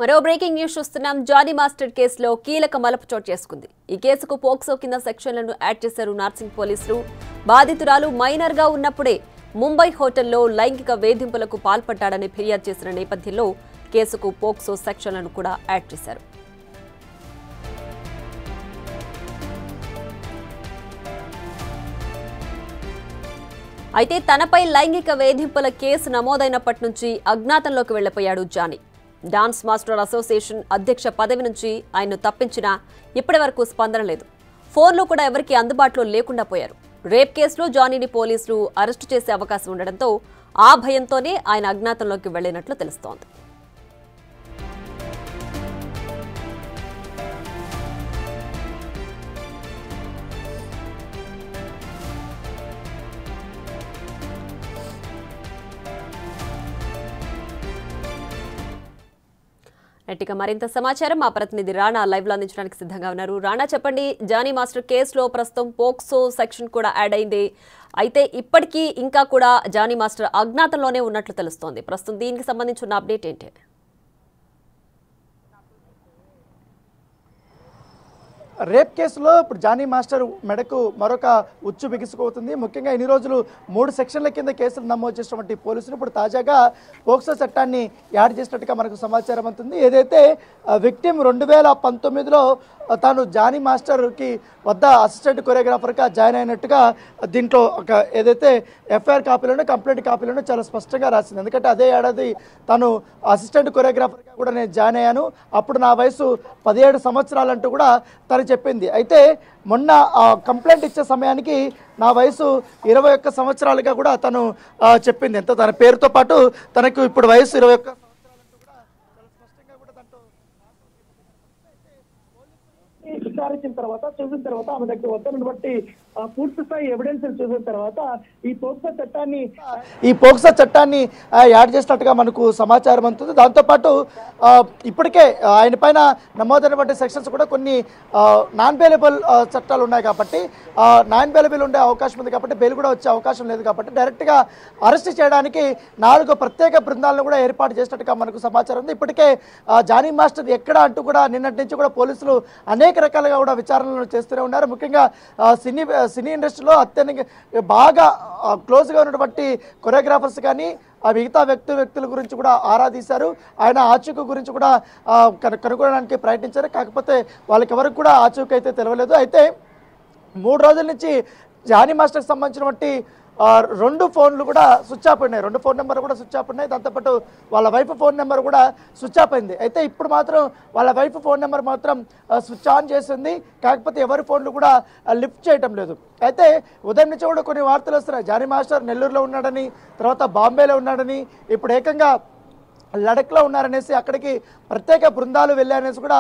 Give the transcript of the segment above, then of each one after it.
మరో breaking news చూస్తున్నాం. Johnny master కేసులో కీలక మలుపు చోటు చేసుకుంది. ఈ కేసుకు పోక్సో కింద సెక్షన్లను యాడ్ చేశారు నార్సింగ్ పోలీసులు. బాధితురాలు మైనర్ గా ఉన్నప్పుడే ముంబై హోటల్లో లైంగిక వేధింపులకు పాల్పడ్డాడని ఫిర్యాదు చేసిన నేపథ్యంలో కేసుకు పోక్సో సెక్షన్లను కూడా యాడ్ చేశారు. అయితే తనపై లైంగిక వేధింపుల కేసు నమోదైనప్పటి నుంచి అజ్ఞాతంలోకి వెళ్లిపోయాడు జానీ. డాన్స్ మాస్టర్ అసోసియేషన్ అధ్యక్ష పదవి నుంచి ఆయన్ను తప్పించినా ఇప్పటి వరకు స్పందన లేదు. ఫోన్లు కూడా ఎవరికీ అందుబాటులో లేకుండా పోయారు. రేప్ కేసులో జానీని పోలీసులు అరెస్టు చేసే అవకాశం ఉండడంతో ఆ భయంతోనే ఆయన అజ్ఞాతంలోకి వెళ్లినట్లు తెలుస్తోంది. ఇక మరింత సమాచారం మా ప్రతినిధి రాణా లైవ్ లో అందించడానికి సిద్ధంగా ఉన్నారు. రాణా, చెప్పండి, జానీ మాస్టర్ కేసులో ప్రస్తుతం పోక్సో సెక్షన్ కూడా యాడ్ అయింది. అయితే ఇప్పటికీ ఇంకా కూడా జానీ మాస్టర్ అజ్ఞాతంలోనే ఉన్నట్లు తెలుస్తోంది. ప్రస్తుతం దీనికి సంబంధించిన అప్డేట్ ఏంటి? రేప్ కేసులో ఇప్పుడు జానీ మాస్టర్ మెడకు మరొక ఉచ్చు బిగుసుకుపోతుంది. ముఖ్యంగా ఇన్ని రోజులు 3 సెక్షన్ల కింద కేసులు నమోదు చేసినటువంటి పోలీసులు ఇప్పుడు తాజాగా పోక్సో చట్టాన్ని యాడ్ చేసినట్టుగా మనకు సమాచారం అవుతుంది. ఏదైతే విక్టిమ్ 2019లో తాను జానీ మాస్టర్కి వద్ద అసిస్టెంట్ కొరియోగ్రాఫర్గా జాయిన్ అయినట్టుగా దీంట్లో ఒక ఏదైతే ఎఫ్ఐఆర్ కాపీలోనో కంప్లైంట్ కాపీలోనో చాలా స్పష్టంగా రాసింది. ఎందుకంటే అదే ఏడాది తాను అసిస్టెంట్ కొరియోగ్రాఫర్గా కూడా నేను జాయిన్ అయ్యాను, అప్పుడు నా వయసు 17 సంవత్సరాలంటూ కూడా తను చెప్పింది. అయితే మొన్న కంప్లైంట్ ఇచ్చే సమయానికి నా వయసు 21 సంవత్సరాలుగా కూడా తను చెప్పింది. ఎంత తన పేరుతో పాటు తనకు ఇప్పుడు వయసు 21 విచారించిన తర్వాత చూసిన తర్వాత ఆమె దగ్గర వద్దను బట్టి పూర్తి స్థాయి ఎవిడెన్స్ చూసిన తర్వాత ఈ పోక్సో చట్టాన్ని యాడ్ చేసినట్టుగా మనకు సమాచారం అందుతుంది. దాంతోపాటు ఇప్పటికే ఆయన పైన నమోదైనటువంటి సెక్షన్స్ కూడా కొన్ని నాన్ బెయిలబుల్ చట్టాలు ఉన్నాయి కాబట్టి నాన్ బెయిలబుల్ ఉండే అవకాశం ఉంది కాబట్టి బెయిల్ కూడా వచ్చే అవకాశం లేదు కాబట్టి డైరెక్ట్గా అరెస్ట్ చేయడానికి 4 ప్రత్యేక బృందాలను కూడా ఏర్పాటు చేసినట్టుగా మనకు సమాచారం ఉంది. ఇప్పటికే జానీ మాస్టర్ ఎక్కడ అంటూ కూడా నిన్నటి నుంచి కూడా పోలీసులు అనేక రకాలుగా కూడా విచారణలు చేస్తూనే ఉన్నారు. ముఖ్యంగా సినీ ఇండస్ట్రీలో అత్యంత బాగా క్లోజ్గా ఉన్నటువంటి కొరియోగ్రాఫర్స్ కానీ మిగతా వ్యక్తుల గురించి కూడా ఆరా తీశారు. ఆయన ఆచూకీ గురించి కూడా కనుగొనడానికి ప్రయత్నించారు. కాకపోతే వాళ్ళకి ఎవరికి కూడా ఆచూకీ అయితే తెలియలేదు. అయితే 3 రోజుల నుంచి జానీ మాస్టర్కి సంబంధించినటువంటి 2 ఫోన్లు కూడా స్విచ్ ఆఫ్ ఉన్నాయి. 2 ఫోన్ నెంబర్ కూడా స్విచ్ ఆఫ్ ఉన్నాయి. దాంతోపాటు వాళ్ళ వైఫ్ ఫోన్ నెంబర్ కూడా స్విచ్ ఆఫ్ అయింది. అయితే ఇప్పుడు మాత్రం వాళ్ళ వైఫ్ ఫోన్ నెంబర్ మాత్రం స్విచ్ ఆన్ చేసింది. కాకపోతే ఎవరి ఫోన్లు కూడా లిఫ్ట్ చేయటం లేదు. అయితే ఉదయం నుంచి కూడా కొన్ని వార్తలు వస్తున్నాయి. జానీ మాస్టర్ నెల్లూరులో ఉన్నాడని, తర్వాత బాంబేలో ఉన్నాడని, ఇప్పుడు ఏకంగా లడఖ్లో ఉన్నారనేసి అక్కడికి ప్రత్యేక బృందాలు వెళ్ళారనేసి కూడా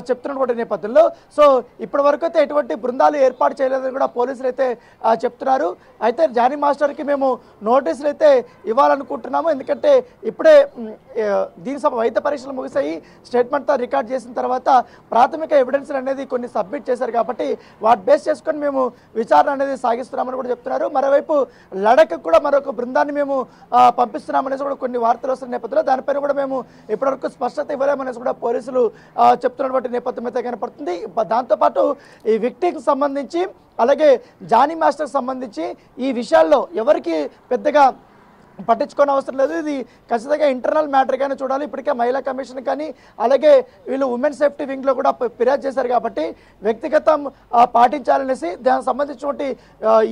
చెప్తున్నటువంటి నేపథ్యంలో సో ఇప్పటి వరకు అయితే ఎటువంటి బృందాలు ఏర్పాటు చేయలేదని కూడా పోలీసులు అయితే చెప్తున్నారు. అయితే జానీ మాస్టర్కి మేము నోటీసులు అయితే ఇవ్వాలనుకుంటున్నాము. ఎందుకంటే ఇప్పుడే వైద్య పరీక్షలు ముగిసాయి, స్టేట్మెంట్తో రికార్డ్ చేసిన తర్వాత ప్రాథమిక ఎవిడెన్స్ అనేది కొన్ని సబ్మిట్ చేశారు కాబట్టి వాటి బేస్ చేసుకొని మేము విచారణ అనేది సాగిస్తున్నామని కూడా చెప్తున్నారు. మరోవైపు లడఖ్ కూడా మరొక బృందాన్ని మేము పంపిస్తున్నామనేసి కూడా కొన్ని వార్తలు వస్తున్న నేపథ్యంలో దానిపైన కూడా మేము ఇప్పటివరకు స్పష్టత ఇవ్వలేమనేసి కూడా పోలీసులు చెప్తున్నటువంటి నేపథ్యం అయితే కనపడుతుంది. దాంతోపాటు ఈ విక్టిమ్కి సంబంధించి అలాగే జానీ మాస్టర్కి సంబంధించి ఈ విషయాల్లో ఎవరికి పెద్దగా పట్టించుకోని అవసరం లేదు. ఇది ఖచ్చితంగా ఇంటర్నల్ మ్యాటర్గానే చూడాలి. ఇప్పటికే మహిళా కమిషన్ కానీ అలాగే వీళ్ళు ఉమెన్ సేఫ్టీ వింగ్లో కూడా ఫిర్యాదు చేశారు కాబట్టి వ్యక్తిగతం పాటించాలనేసి దానికి సంబంధించినటువంటి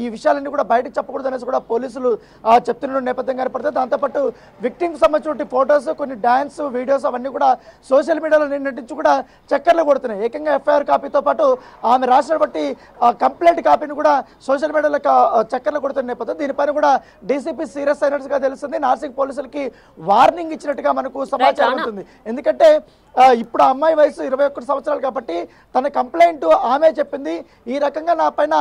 ఈ విషయాలన్నీ కూడా బయటకు చెప్పకూడదు అనేసి కూడా పోలీసులు చెప్తున్న నేపథ్యం కనపడుతుంది. దాంతోపాటు విక్టిమ్కి సంబంధించినటువంటి ఫొటోస్, కొన్ని డ్యాన్స్ వీడియోస్ అవన్నీ కూడా సోషల్ మీడియాలో నిన్నటించి కూడా చక్కర్లు కొడుతున్నాయి. ఏకంగా ఎఫ్ఐఆర్ కాపీతో పాటు ఆమె రాసినటువంటి కంప్లైంట్ కాపీని కూడా సోషల్ మీడియాలో చక్కర్లు కొడుతున్న నేపథ్యం దీనిపైన కూడా డీసీపీ సీరియస్ అయినట్టుగా తెలుస్తుంది. నార్సింగ్ పోలీసులకి వార్నింగ్ ఇచ్చినట్టుగా మనకు సమాచారం ఉంటుంది. ఎందుకంటే ఇప్పుడు ఆ అమ్మాయి వయసు 21 సంవత్సరాలు కాబట్టి తన కంప్లైంట్ ఆమె చెప్పింది. ఈ రకంగా నా పైన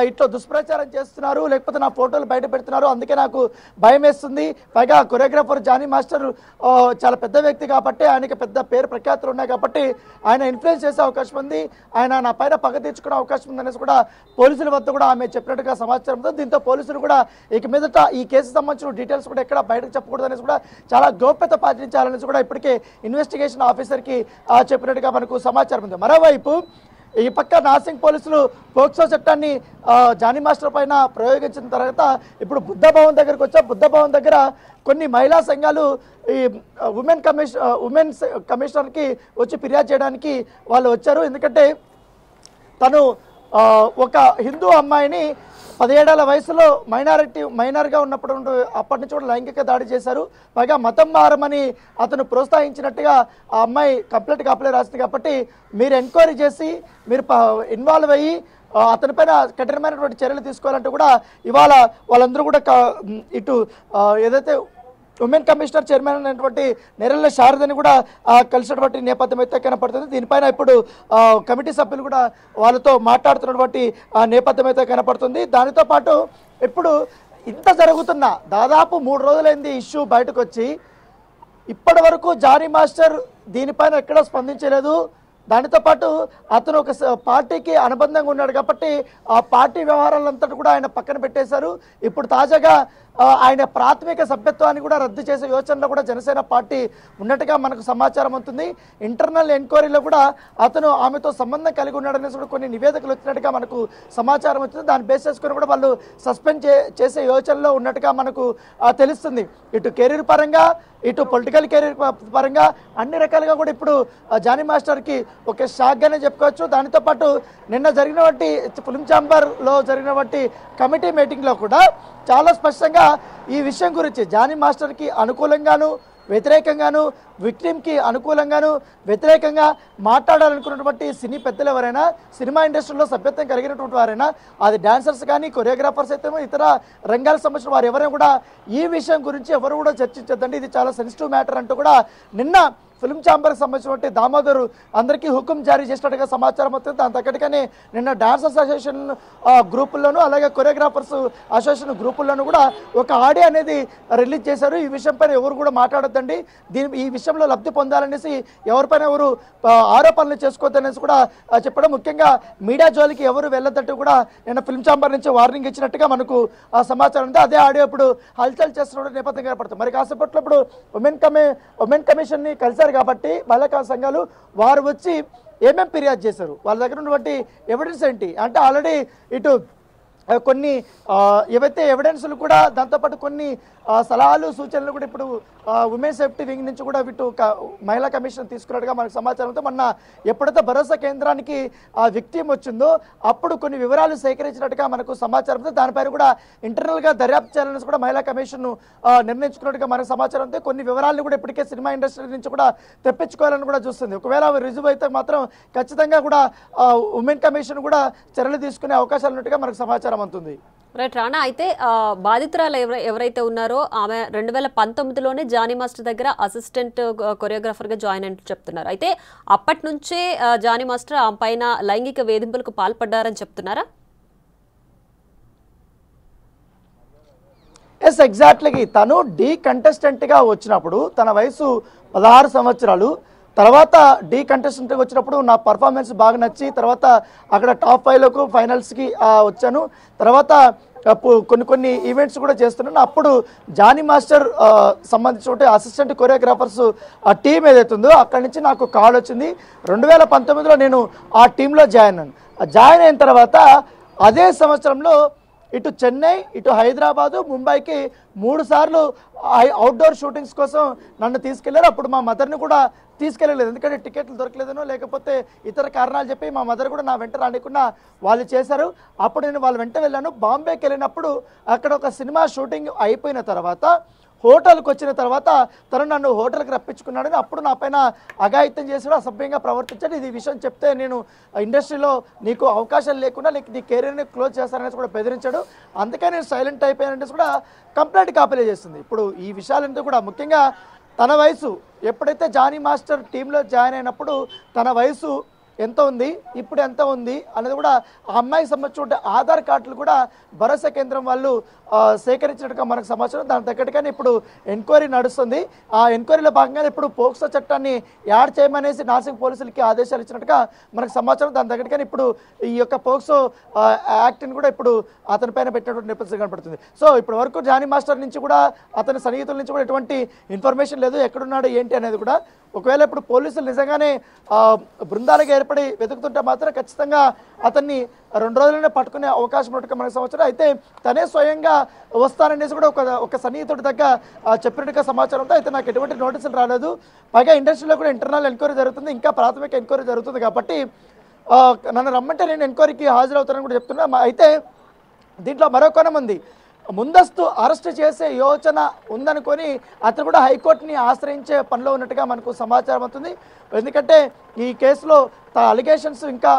ఇట్లా దుష్ప్రచారం చేస్తున్నారు, లేకపోతే నా ఫోటోలు బయట పెడుతున్నారు, అందుకే నాకు భయం వేస్తుంది. పైగా కొరియోగ్రాఫర్ జానీ మాస్టర్ చాలా పెద్ద వ్యక్తి కాబట్టి ఆయనకి పెద్ద పేరు ప్రఖ్యాతులు ఉన్నాయి కాబట్టి ఆయన ఇన్ఫ్లుయెన్స్ చేసే అవకాశం ఉంది, ఆయన నా పైన పగ తీర్చుకునే అవకాశం ఉందనేసి కూడా పోలీసుల వద్ద కూడా ఆమె చెప్పినట్టుగా సమాచారం ఉంది. దీంతో పోలీసులు కూడా ఇక మీదట ఈ కేసు సంబంధించిన డీటెయిల్స్ కూడా ఎక్కడ బయటకు చెప్పకూడదు అనేసి కూడా చాలా గోప్యత పాటించాలనేసి కూడా ఇప్పటికే ఇన్వెస్టిగేషన్ ఆఫీసర్కి చెప్పినట్టుగా మనకు సమాచారం ఉంది. మరోవైపు ఈ పక్క నార్సింగ్ పోలీసులు పోక్సో చట్టాన్ని జానీ మాస్టర్ పైన ప్రయోగించిన తర్వాత ఇప్పుడు బుద్ధ భవన్ దగ్గరకు వచ్చా. బుద్ధ భవన్ దగ్గర కొన్ని మహిళా సంఘాలు ఈ ఉమెన్స్ కమిషనర్కి వచ్చి ఫిర్యాదు చేయడానికి వాళ్ళు వచ్చారు. ఎందుకంటే తను ఒక హిందూ అమ్మాయిని 17 ఏళ్ల వయసులో మైనర్గా ఉన్నప్పుడు అప్పటి నుంచి కూడా లైంగిక దాడి చేశారు. పైగా మతం మారమని అతను ప్రోత్సహించినట్టుగా ఆ అమ్మాయి కంప్లైంట్గా అప్లై రాసింది. కాబట్టి మీరు ఎంక్వైరీ చేసి మీరు ఇన్వాల్వ్ అయ్యి అతనిపైన కఠినమైనటువంటి చర్యలు తీసుకోవాలంటూ కూడా ఇవాళ వాళ్ళందరూ కూడా ఇటు ఏదైతే ఉమెన్ కమిషనర్ చైర్మన్ అయినటువంటి నెరళ్ళ శారదని కూడా కలిసినటువంటి నేపథ్యం అయితే కనపడుతుంది. దీనిపైన ఇప్పుడు కమిటీ సభ్యులు కూడా వాళ్ళతో మాట్లాడుతున్నటువంటి నేపథ్యం అయితే కనపడుతుంది. దానితో పాటు ఇప్పుడు ఇంత జరుగుతున్న దాదాపు 3 రోజులైంది ఇష్యూ బయటకు వచ్చి, ఇప్పటి వరకు జానీ మాస్టర్ దీనిపైన ఎక్కడా స్పందించలేదు. దానితో పాటు అతను ఒక పార్టీకి అనుబంధంగా ఉన్నాడు కాబట్టి ఆ పార్టీ వ్యవహారాలంతా కూడా ఆయన పక్కన పెట్టేశారు. ఇప్పుడు తాజాగా ఆయన ప్రాథమిక సభ్యత్వాన్ని కూడా రద్దు చేసే యోచనలో కూడా జనసేన పార్టీ ఉన్నట్టుగా మనకు సమాచారం అవుతుంది. ఇంటర్నల్ ఎంక్వైరీలో కూడా అతను ఆమెతో సంబంధం కలిగి ఉన్నాడనేసి కూడా కొన్ని నివేదికలు వచ్చినట్టుగా మనకు సమాచారం వచ్చింది. దాన్ని బేస్ చేసుకుని కూడా వాళ్ళు సస్పెండ్ చేసే యోచనలో ఉన్నట్టుగా మనకు తెలుస్తుంది. ఇటు కెరీర్ పరంగా, ఇటు పొలిటికల్ కెరీర్ పరంగా అన్ని రకాలుగా కూడా ఇప్పుడు జానీ మాస్టర్కి ఒక షాక్గానే చెప్పుకోవచ్చు. దానితో పాటు నిన్న జరిగినటువంటి ఫిల్మ్ ఛాంబర్లో జరిగినటువంటి కమిటీ మీటింగ్లో కూడా చాలా స్పష్టంగా ఈ విషయం గురించి జానీ మాస్టర్కి అనుకూలంగాను వ్యతిరేకంగాను, విక్టిమ్కి అనుకూలంగాను వ్యతిరేకంగా మాట్లాడాలనుకున్నటువంటి సినీ పెద్దలు ఎవరైనా, సినిమా ఇండస్ట్రీలో సభ్యత్వం కలిగినటువంటి వారైనా, అది డాన్సర్స్ కానీ కొరియోగ్రాఫర్స్ అయితే ఇతర రంగాలకు సంబంధించిన వారు ఎవరైనా కూడా ఈ విషయం గురించి ఎవరు కూడా చర్చించద్దండి, ఇది చాలా సెన్సిటివ్ మ్యాటర్ అంటూ కూడా నిన్న ఫిల్మ్ ఛాంబర్కి సంబంధించినటువంటి దామోదరు అందరికీ హుకుం జారీ చేసినట్టుగా సమాచారం అవుతుంది. దాని తగ్గట్టుగానే నిన్న డాన్సర్స్ అసోసియేషన్ గ్రూపుల్లోనూ అలాగే కొరియోగ్రాఫర్స్ అసోసియేషన్ గ్రూపుల్లోనూ కూడా ఒక ఆడియో అనేది రిలీజ్ చేశారు. ఈ విషయంపైన ఎవరు కూడా మాట్లాడొద్దండి, ఈ విషయంలో లబ్ధి పొందాలనేసి ఎవరిపైన ఎవరు ఆరోపణలు చేసుకోవద్దనేసి కూడా చెప్పడం. ముఖ్యంగా మీడియా జోలికి ఎవరు వెళ్ళొద్దంటూ కూడా నిన్న ఫిల్మ్ ఛాంబర్ నుంచి వార్నింగ్ ఇచ్చినట్టుగా మనకు సమాచారం ఉంది. అదే ఆడియో ఇప్పుడు హల్చల్ చేస్తున్న నేపథ్యం కనపడుతుంది. మరి కాసేపట్లో ఇప్పుడు ఉమెన్ కమిషన్ని కలిసారు కాబట్టి మహిళా సంఘాలు వారు వచ్చి ఏమేమి ఫిర్యాదు చేశారు, వాళ్ళ దగ్గర ఉన్నటువంటి ఎవిడెన్స్ ఏంటి అంటే ఆల్రెడీ ఇటు కొన్ని ఏవైతే ఎవిడెన్స్లు కూడా దాంతోపాటు కొన్ని సలహాలు సూచనలు కూడా ఇప్పుడు ఉమెన్ సేఫ్టీ వింగ్ నుంచి కూడా వీటి మహిళా కమిషన్ తీసుకున్నట్టుగా మనకు సమాచారంతో మొన్న ఎప్పుడైతే భరోసా కేంద్రానికి విక్టిమ్ వచ్చిందో అప్పుడు కొన్ని వివరాలు సేకరించినట్టుగా మనకు సమాచారంతో దానిపైన కూడా ఇంటర్నల్గా దర్యాప్తు చేయాలని కూడా మహిళా కమిషన్ నిర్ణయించుకున్నట్టుగా మనకు సమాచారంతో కొన్ని వివరాలను కూడా ఇప్పటికే సినిమా ఇండస్ట్రీ నుంచి కూడా తెప్పించుకోవాలని కూడా చూస్తుంది. ఒకవేళ రుజువు అయితే మాత్రం ఖచ్చితంగా కూడా ఉమెన్ కమిషన్ కూడా చర్యలు తీసుకునే అవకాశాలు ఉన్నట్టుగా మనకు సమాచారం అవుతుంది. రైట్ రాణా, అయితే బాధితురాలు ఎవరైతే ఉన్నారో ఆమె 2019లోనే జానీ మాస్టర్ దగ్గర అసిస్టెంట్ కొరియోగ్రాఫర్గా జాయిన్ అయినట్టు చెప్తున్నారు. అయితే అప్పటి నుంచే జానీ మాస్టర్ ఆమె పైన లైంగిక వేధింపులకు పాల్పడ్డారని చెప్తున్నారా? Yes, exactly. తను డీ కంటెస్టెంట్గా వచ్చినప్పుడు తన వయసు 16 సంవత్సరాలు. తర్వాత డీ కంటెస్టెంట్గా వచ్చినప్పుడు నా పర్ఫార్మెన్స్ బాగా నచ్చి తర్వాత అక్కడ టాప్ 5లోకి ఫైనల్స్కి వచ్చాను. తర్వాత కొన్ని ఈవెంట్స్ కూడా చేస్తున్నాను. అప్పుడు జానీ మాస్టర్ సంబంధించిన అసిస్టెంట్ కొరియోగ్రాఫర్స్ ఆ టీం ఏదైతే ఉందో అక్కడి నుంచి నాకు కాల్ వచ్చింది. 2019లో నేను ఆ టీంలో జాయిన్ అయిన తర్వాత అదే సంవత్సరంలో ఇటు చెన్నై, ఇటు హైదరాబాదు, ముంబైకి 3 సార్లు అవుట్డోర్ షూటింగ్స్ కోసం నన్ను తీసుకెళ్లారు. అప్పుడు మా మదర్ని కూడా తీసుకెళ్ళలేదు, ఎందుకంటే టికెట్లు దొరకలేదనో లేకపోతే ఇతర కారణాలు చెప్పి మా మదర్ కూడా నా వెంట రానికుండా వాళ్ళు చేశారు. అప్పుడు నేను వాళ్ళ వెంట వెళ్ళాను. బాంబేకి వెళ్ళినప్పుడు అక్కడ ఒక సినిమా షూటింగ్ అయిపోయిన తర్వాత హోటల్కి వచ్చిన తర్వాత తను నన్ను హోటల్కి రప్పించుకున్నాడని అప్పుడు నా పైన అఘాయిత్యం చేశాడు, అసభ్యంగా ప్రవర్తించాడు. ఇది విషయం చెప్తే నేను ఇండస్ట్రీలో నీకు అవకాశాలు లేకుండా నీ కెరీర్ని క్లోజ్ చేస్తాననేసి కూడా బెదిరించాడు. అందుకే నేను సైలెంట్ అయిపోయానంటే కూడా కంప్లైంట్ కాపీలే చేస్తుంది. ఇప్పుడు ఈ విషయాలంతా కూడా ముఖ్యంగా తన వయసు ఎప్పుడైతే జానీ మాస్టర్ టీంలో జాయిన్ అయినప్పుడు తన వయసు ఎంత ఉంది, ఇప్పుడు ఎంత ఉంది అనేది కూడా ఆ అమ్మాయికి సంబంధించిన ఆధార్ కార్డులు కూడా భరోసా కేంద్రం వాళ్ళు సేకరించినట్టుగా మనకు సమాచారం. దాని తగ్గట్టుగానే ఇప్పుడు ఎంక్వైరీ నడుస్తుంది. ఆ ఎంక్వైరీలో భాగంగా ఇప్పుడు పోక్సో చట్టాన్ని యాడ్ చేయమనేసి నార్సింగ్ పోలీసులకి ఆదేశాలు ఇచ్చినట్టుగా మనకు సమాచారం. దాని తగ్గట్టుగానే ఇప్పుడు ఈ యొక్క పోక్సో యాక్ట్ని కూడా ఇప్పుడు అతని పైన పెట్టినటువంటి నేపథ్యం కనపడుతుంది. సో ఇప్పటి వరకు జానీ మాస్టర్ నుంచి కూడా అతని సన్నిహితుల నుంచి కూడా ఎటువంటి ఇన్ఫర్మేషన్ లేదు, ఎక్కడున్నాడు ఏంటి అనేది కూడా. ఒకవేళ ఇప్పుడు పోలీసులు నిజంగానే బృందాలుగా ఏర్పడి వెతుకుతుంటే మాత్రం ఖచ్చితంగా అతన్ని 2 రోజులనే పట్టుకునే అవకాశం ఉన్నట్టుగా మనకు సమాచారం. అయితే తనే స్వయంగా వస్తాననేసి కూడా ఒక సన్నిహితుడి దగ్గర చెప్పినట్టుగా సమాచారం ఉంది. అయితే నాకు ఎటువంటి నోటీసులు రాలేదు. పైగా ఇండస్ట్రీలో కూడా ఇంటర్నల్ ఎంక్వైరీ జరుగుతుంది, ఇంకా ప్రాథమిక ఎంక్వైరీ జరుగుతుంది కాబట్టి నన్ను రమ్మంటే నేను ఎంక్వైరీకి హాజరవుతానని కూడా చెప్తున్నా. అయితే దీంట్లో మరో కోణం ఉంది. ముందస్తు అరెస్ట్ చేసే యోచన ఉందనుకొని అతను కూడా హైకోర్టుని ఆశ్రయించే పనిలో ఉన్నట్టుగా మనకు సమాచారం అవుతుంది. ఎందుకంటే ఈ కేసులో అలిగేషన్స్ ఇంకా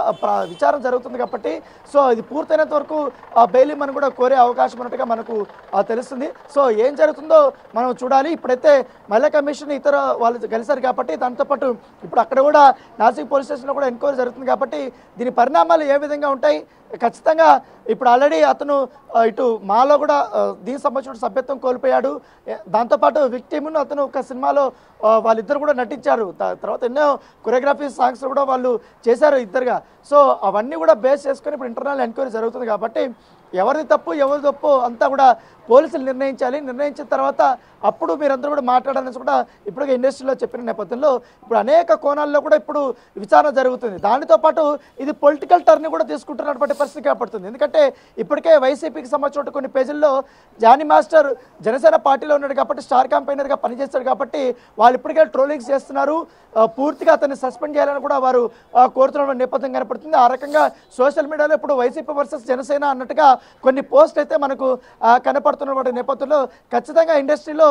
విచారణ జరుగుతుంది కాబట్టి సో ఇది పూర్తయినంత వరకు బెయిల్ మనం కూడా కోరే అవకాశం ఉన్నట్టుగా మనకు తెలుస్తుంది. సో ఏం జరుగుతుందో మనం చూడాలి. ఇప్పుడైతే మహిళా కమిషన్ ఇతర వాళ్ళు కలిశారు కాబట్టి దాంతోపాటు ఇప్పుడు అక్కడ కూడా నాసిక్ పోలీస్ స్టేషన్లో కూడా ఎంక్వైరీ జరుగుతుంది కాబట్టి దీని పరిణామాలు ఏ విధంగా ఉంటాయి ఖచ్చితంగా. ఇప్పుడు ఆల్రెడీ అతను ఇటు మాలో కూడా దీనికి సంబంధించిన సభ్యత్వం కోల్పోయాడు. దాంతోపాటు విక్టిమ్ను అతను ఒక సినిమాలో వాళ్ళిద్దరు కూడా నటించారు. తర్వాత ఎన్నో కొరియోగ్రఫీ సాంగ్స్ కూడా వాళ్ళు చేశారు ఇద్దరుగా. సో అవన్నీ కూడా బేస్ చేసుకొని ఇప్పుడు ఇంటర్నల్ ఎంక్వైరీ జరుగుతుంది కాబట్టి ఎవరిది తప్పు ఎవరి తప్పు అంతా కూడా పోలీసులు నిర్ణయించాలి. నిర్ణయించిన తర్వాత అప్పుడు మీరందరూ కూడా మాట్లాడాలని కూడా ఇప్పటికే ఇండస్ట్రీలో చెప్పిన నేపథ్యంలో ఇప్పుడు అనేక కోణాల్లో కూడా ఇప్పుడు విచారణ జరుగుతుంది. దానితో పాటు ఇది పొలిటికల్ టర్న్ కూడా తీసుకుంటున్నటువంటి పరిస్థితి ఏర్పడుతుంది. ఎందుకంటే ఇప్పటికే వైసీపీకి సంబంధించిన కొన్ని పేజీల్లో జానీ మాస్టర్ జనసేన పార్టీలో ఉన్నాడు కాబట్టి స్టార్ క్యాంపెయినర్గా పనిచేస్తాడు కాబట్టి వాళ్ళు ఇప్పటికే ట్రోలింగ్స్ చేస్తున్నారు. పూర్తిగా అతన్ని సస్పెండ్ చేయాలని కూడా వారు కోరుతున్న నేపథ్యం కనపడుతుంది. ఆ రకంగా సోషల్ మీడియాలో ఇప్పుడు వైసీపీ వర్సెస్ జనసేన అన్నట్టుగా కొన్ని పోస్టులు అయితే మనకు కనపడుతున్నటువంటి నేపథ్యంలో ఖచ్చితంగా ఇండస్ట్రీలో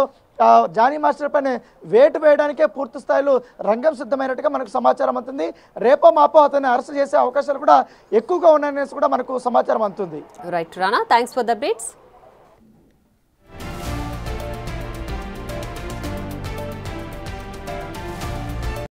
జానీ మాస్టర్ పైన వేటు వేయడానికే పూర్తి స్థాయిలో రంగం సిద్ధమైనట్టుగా మనకు సమాచారం అందుతుంది. రేపో మాపో అతన్ని అరెస్ట్ చేసే అవకాశాలు కూడా ఎక్కువగా ఉన్నాయనేసి కూడా మనకు సమాచారం అందుతుంది. Right Rana, thanks for the updates.